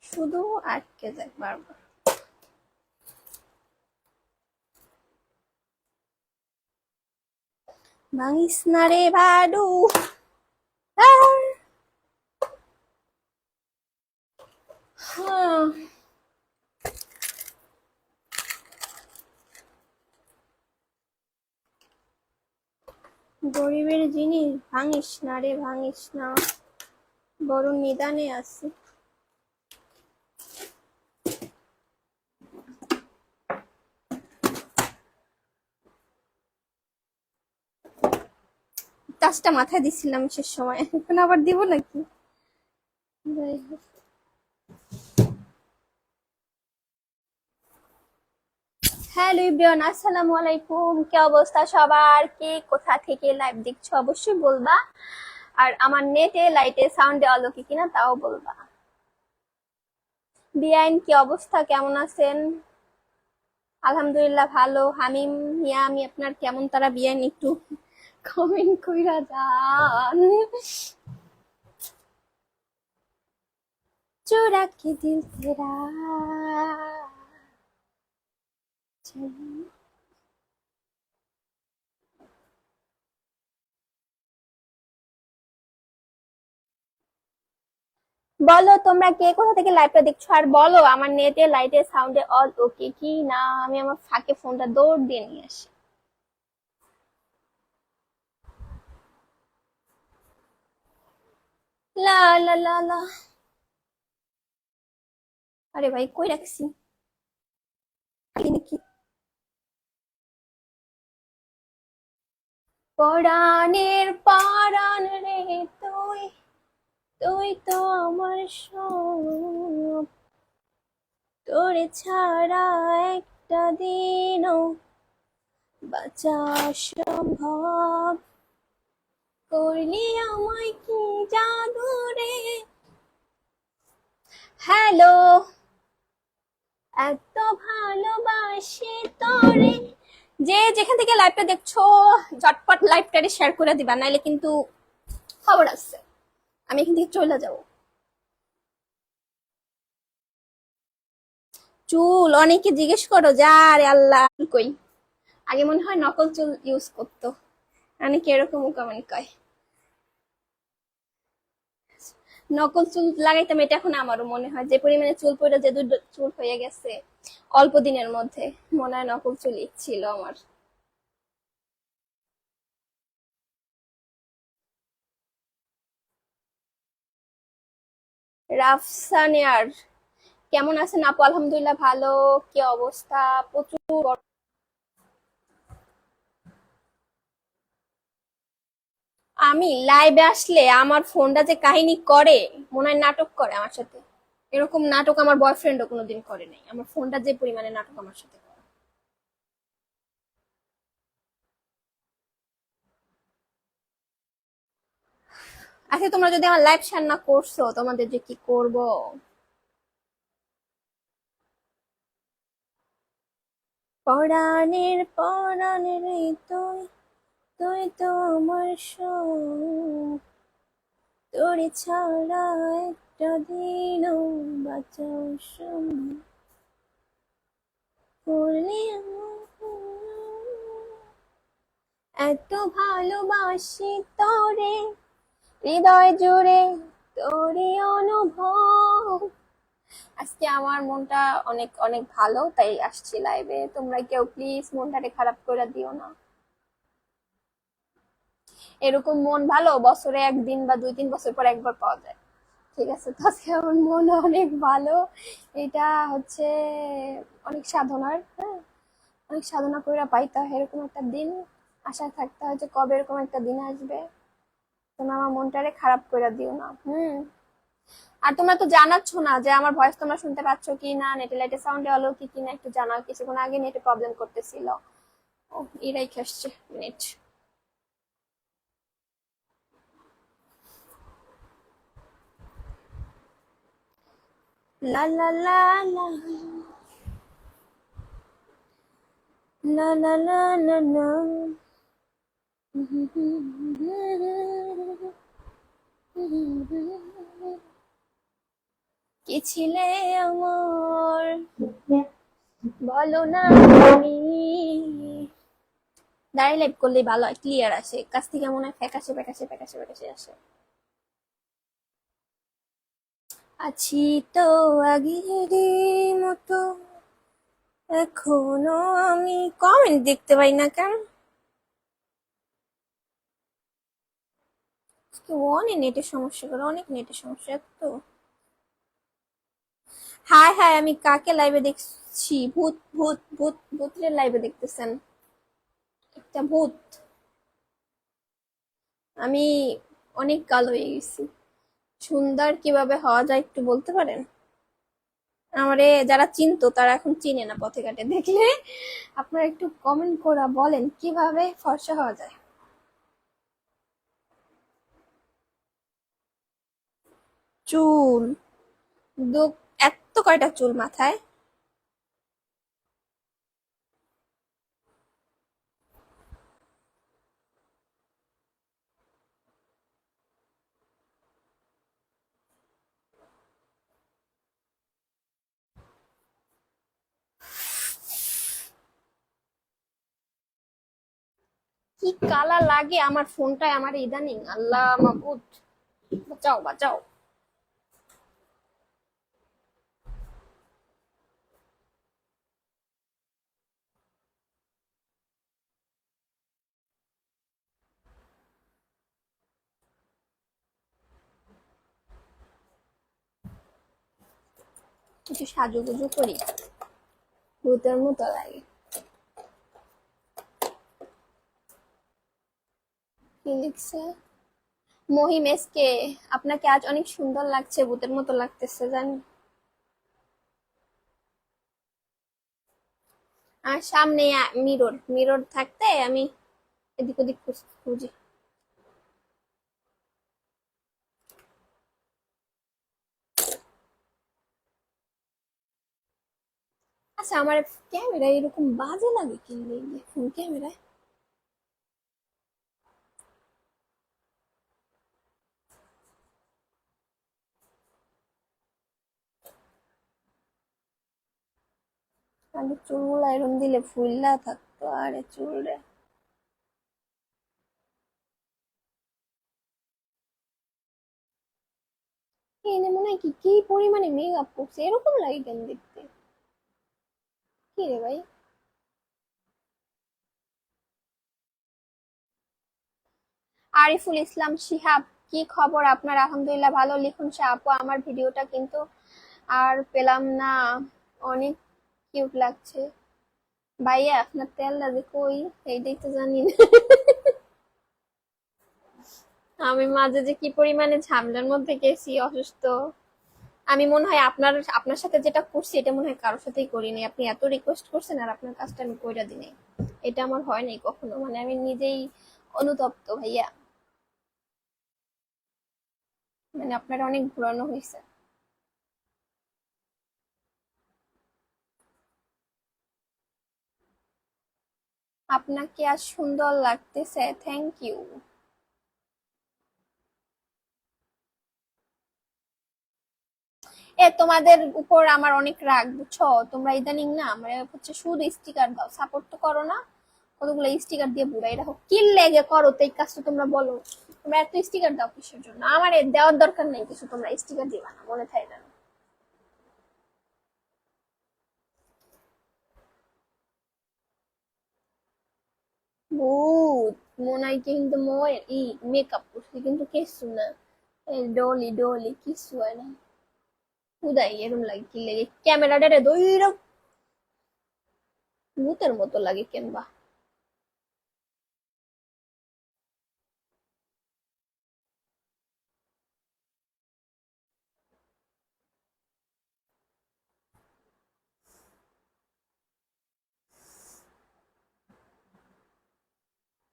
শুধু আটকে যায় বারবার। ভাঙিস না রে বাডু। গরিবের জিনিস ভাঙিস না রে, ভাঙিস না, বড় নিদানে আছে। টাচটা মাথায় দিছিলাম শেষ সময়, এখন আবার দিব নাকি? হ্যালো এভরিওয়ান, আসসালামু আলাইকুম। কি অবস্থা সবার? কে কোথা থেকে লাইভ দেখছো অবশ্যই বলবা, আর আমার নেটে লাইটে সাউন্ডে আলো কি কিনা তাও বলবা। বিআইন কি অবস্থা, কেমন আছেন? আলহামদুলিল্লাহ ভালো। হামিম মিয়া, আমি আপনার কেমন তারা বিআইন একটু কমেন্ট কইরা যান। চোরা के दिल तेरा। বলো তোমরা কে কোথা থেকে লাইভটা দেখছো, আর বলো আমার নেটে লাইটে সাউন্ডে অল ওকে কি না, আমি আমার ফাঁকে ফোনটা দৌড় দিয়ে নিয়ে আসি। লা লা লা লা। আরে ভাই কই রাখছি নাকি? পরাণের পরাণ রে তুই, তুই তো আমার সব, তোরে ছাড়া একটা দিনও বাঁচা সম্ভব, করলি আমায় কি জাদু রে। হ্যালো, এত ভালোবাসি তোরে। যে যেখান থেকে লাইভটা দেখছো ঝটপট লাইভটারে শেয়ার করে দিবা, নাইলে কিন্তু খবর আছে, আমি এখান থেকে চলে যাবো। চুল অনেকে জিজ্ঞেস করো, যা রে আল্লাহ কই, আগে মনে হয় নকল চুল ইউজ করতো, অনেকে এরকম কমেন্ট কয়। নকল চুল লাগাইতাম, এটা এখন আমারও মনে হয়, যে পরিমাণে চুল পড়ে যে দুটো চুল হয়ে গেছে অল্প দিনের মধ্যে, মনে হয় নকল চুলই ছিল আমার। রাফসানিয়ার কেমন আছেন আপু? আলহামদুলিল্লাহ ভালো। কি অবস্থা? প্রচুর আমি লাইভে আসলে আমার ফোনটা যে কাহিনী করে, মনে হয় নাটক করে আমার সাথে। এরকম নাটক আমার বয়ফ্রেন্ডও কোনোদিন করে নাই, আমার ফোনটা যে পরিমাণে নাটক আমার সাথে করে। আচ্ছা তোমরা যদি আমার লাইভ শেয়ার না করছো, তোমাদের যে কি করব। পরাণের পরাণের তুই, তুই তো আমার সব, তোরে ছাড়া একটা দিনও বাঁচা সম্ভব, করলি এত ভালোবাসি তোরে, হৃদয় জুড়ে তোরই অনুভব। আজকে আমার মনটা অনেক অনেক ভালো, তাই আসছি লাইভে। তোমরা কেউ প্লিজ মনটাকে খারাপ করে দিও না। এরকম মন ভালো বছরে একদিন বা 2-3 বছর পর একবার পাওয়া যায়, ঠিক আছে? তো আজকে আমার মন অনেক ভালো। এটা হচ্ছে অনেক সাধনার, হ্যাঁ, অনেক সাধনা করে পাইতে হয় এরকম একটা দিন। আশায় থাকতে হয় যে কবে এরকম একটা দিন আসবে। তোমরা আমার মনটারে খারাপ করে দিও না। আর তোমরা তো জানাচ্ছ না যে আমার ভয়েস তোমরা শুনতে পাচ্ছ কি না, নেটে লাইটে সাউন্ডে আলো কি কিনা একটু জানাও। কিছুক্ষণ আগে নেটে প্রবলেম করতেছিল। ও এরাই আসছে নেট। লা লা লা লা লা লা লা লা লা। কি ছিলে আমার, বলো না তুমি। দাঁড়িয়ে লাইভ করলেই ভালো হয়, ক্লিয়ার আসে, কাছ থেকে মনে হয় ফ্যাকাশে ফ্যাকাশে ফ্যাকাশে ফ্যাকাশে আসে। আছি তো আগেরই মতো, এখনো আমি কমেন্ট দেখতে পাই না কেন? অনেক নেটের সমস্যা করে, অনেক নেটের সমস্যা তো। হাই হাই, আমি কাকে লাইভে দেখছি? ভূত ভূত ভূত ভূতের লাইভে দেখতেছেন? একটা ভূত। আমি অনেক কালো হয়ে গেছি। সুন্দর কিভাবে হওয়া যায় একটু বলতে পারেন? আমারে যারা চিনতো তারা এখন চিনে না, পথে ঘাটে দেখলে। আপনারা একটু কমেন্ট করা বলেন কিভাবে ফর্সা হওয়া যায়। চুল, দু এত কয়টা চুল মাথায়? কি কালা লাগে আমার ফোনটায় আমার ইদানিং, আল্লাহ মাবুদ, বাঁচাও বাঁচাও। কিছু সাজুগুজু করি, ভূতের মতো লাগে। কি লিখছে? মহিম এসকে, আপনাকে আজ অনেক সুন্দর লাগছে, ভূতের মতো লাগতেছে জানি। আর সামনে মিরর, মিরর থাকতে আমি এদিক ওদিক খুঁজি। আচ্ছা, আমার ক্যামেরা এরকম বাজে লাগে কি ফোন ক্যামেরায়? আমি চুল এরম দিলে ফুললা থাকতো, আরে চুল রে। এনে মনে হয় কি কি পরিমাণে মেকআপ করছে, এরকম লাগে কেন দেখতে? কি রে ভাই? আরিফুল ইসলাম শিহাব, কি খবর আপনার? আলহামদুলিল্লাহ ভালো, লিখুন সে আপু, আমার ভিডিওটা কিন্তু আর পেলাম না, অনেক কিউট লাগছে। ভাইয়া আপনার তেল লাগে কই, এইটাই তো জানি না। আমি মাঝে যে কি পরিমাণে ঝামেলার মধ্যে গেছি, অসুস্থ। আমি মনে হয় আপনার আপনার সাথে যেটা করছি এটা মনে হয় কারোর সাথেই করিনি, আপনি এত রিকোয়েস্ট করছেন আর আপনার কাজটা আমি কইরা দিই। এটা আমার হয় নাই কখনো, মানে আমি নিজেই অনুতপ্ত ভাইয়া, মানে আপনার অনেক ঘুরানো হয়েছে। আপনাকে আজ সুন্দর লাগতেছে, থ্যাংক ইউ। তোমাদের উপর আমার অনেক রাগ বুঝছো, তোমরা ইদানিং না আমার হচ্ছে শুধু স্টিকার দাও, সাপোর্ট তো করো না। কতগুলো স্টিকার দিয়ে বুড়াই রাখো, কি লেগে করো তো এই কাজটা তোমরা বলো। তোমরা এত স্টিকার দাও কিসের জন্য? আমার দেওয়ার দরকার নেই কিছু, তোমরা স্টিকার দিবা না, মনে থাকে যেন। ভূত মনে হয় কিন্তু মেকআপ করছে কিন্তু কিছু না, এই ডলি ডলি কিছু হয় না। উদয় এরম লাগে কি লেগে, ক্যামেরাটা দইরম ভূতের মতো লাগে কেনবা।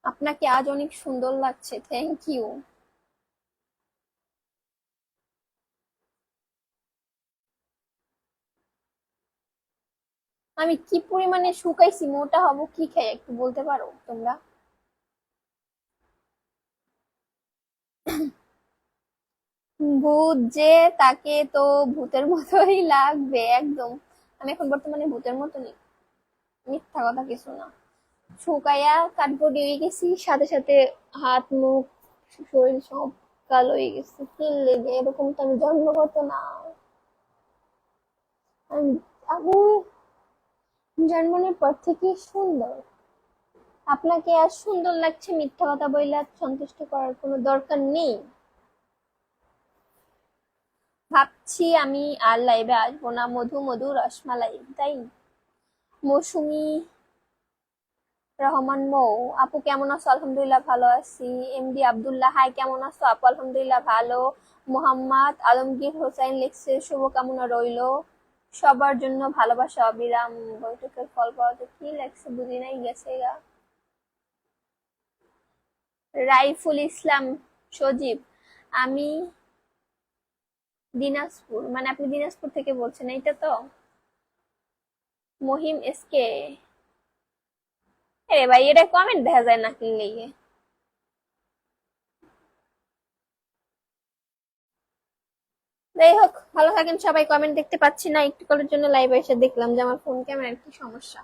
আপনাকে আজ অনেক সুন্দর লাগছে, থ্যাংক ইউ। আমি কি পরিমাণে শুকাইছি, মোটা হব কি খাই একটু বলতে পারো তোমরা? ভূত যে, তাকে তো ভূতের মতোই লাগবে একদম। আমি এখন বর্তমানে ভূতের মতনই, মিথ্যা কথা কিছু না। শুকাইয়া কাঠবডি হয়ে গেছি, সাথে সাথে হাত মুখ শরীর সব কালো হয়ে গেছে। কি লেগে এরকম তো আমি জন্মগত না। আমি আমি জন্মনের পর থেকেই সুন্দর। আপনাকে আর সুন্দর লাগছে মিথ্যা কথা বইলা সন্তুষ্ট করার কোনো দরকার নেই। ভাবছি আমি আর লাইভে আসবো না, মধু মধু রসমালাই, তাই। মৌসুমী রহমান মৌ, আপু কেমন আছো? আলহামদুলিল্লাহ ভালো আছি। এমডি আব্দুল্লাহ, হাই কেমন আছো আপু? আলহামদুলিল্লাহ ভালো। মোহাম্মদ আলমগীর হোসেন লিখছে শুভকামনা রইলো সবার জন্য, ভালোবাসা অবিরাম, বৈঠকের ফল পাওয়া যায়। কি লেখছে বুঝি নাই, গেছে গা। রাইফুল ইসলাম সজীব, আমি দিনাজপুর, মানে আপনি দিনাজপুর থেকে বলছেন, এইটা তো। মহিম এসকে, এ ভাই এটা কমেন্ট দেখা যায় না কি লেগে। যাই হোক, ভালো থাকেন সবাই। কমেন্ট দেখতে পাচ্ছি না, একটু কলের জন্য লাইভে এসে দেখলাম যে আমার ফোন ক্যামেরার কি সমস্যা,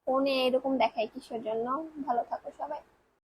ফোনে এরকম দেখায় কিসের জন্য। ভালো থাকো সবাই।